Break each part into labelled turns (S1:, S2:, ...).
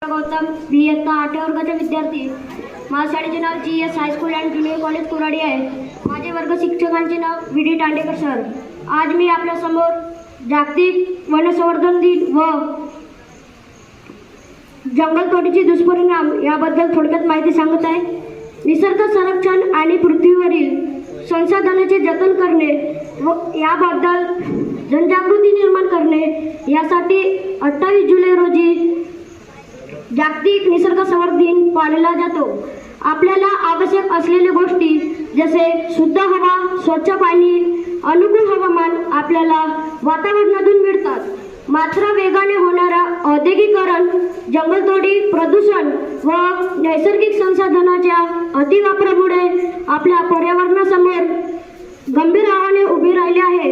S1: गौतम, मी इयत्ता 8व्या वर्गाचा विद्यार्थी। माझ्या शाळेचे नाव GS high school and junior college Kuradi आहे। माझे वर्ग शिक्षकांचे नाव VD तांडेकर सर। आज मी आपल्या समोर जागतिक वनसंवर्धन दिन व जंगलतोडीचे दुष्परिणाम याबद्दल थोडक्यात माहिती सांगत आहे। निसर्ग संरक्षण आणि पृथ्वीवरील संसाधनांचे जतन करणे व याबद्दल जनजागृती निर्माण करणे यासाठी 28 जुलै रोजी जागतिक निसर्ग संवर्धन दिन पाळला जातो। आपल्याला आवश्यक असलेल्या गोष्टी जसे शुद्ध हवा, स्वच्छ पाणी, अनुकूल हवामान आपल्याला वातावरणातून मिळतात। मात्र वेगाने होणारा औद्योगिकीकरण, जंगलतोडी, प्रदूषण व नैसर्गिक संसाधनांच्या अतिवापरामुळे आपल्या पर्यावरणासमोर गंभीर आव्हाने उभी राहिली आहे।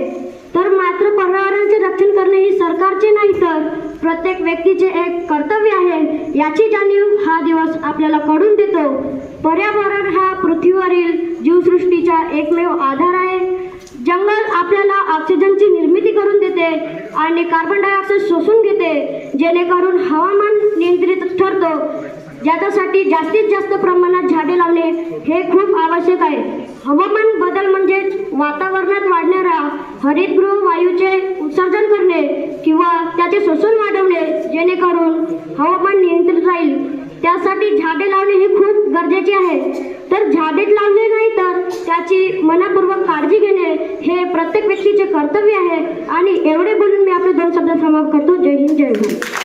S1: तर मात्र पर्यावरणाचे रक्षण करणे ही सरकारचे नाही तर प्रत्येक व्यक्तीचे एक कर्तव्य आहे। याची जाणीव हा दिवस आपल्याला करून देतो। पर्यावरण हा पृथ्वीवरील जीवसृष्टीचा एकमेव आधार आहे। जंगल आपल्याला ऑक्सिजनची निर्मिती करून देते आणि कार्बन डायऑक्साईड शोषून घेते, जेणेकरून हवामान नियंत्रित ठरतो। ज्याच्यासाठी जास्तीत जास्त प्रमाणात झाडे लावणे हे खूप आवश्यक आहे। हवामान बदल म्हणजे वातावरणात वाढणाऱ्या हरितगृह वायूचे उत्सर्जन करणे किंवा त्याचे शोषण वाढवणे, जेणेकरून हवामान नियंत्रित राहील। त्यासाठी झाडे लावणे हे खूप गरजेचे आहे। तर झाडे लावणे नाही तर त्याची मनपूर्वक काळजी घेणे हे प्रत्येक व्यक्तीचे कर्तव्य आहे। आणि एवढे बोलून मी आपले 2 शब्द समाप्त करतो। जय हिंद, जय भारत।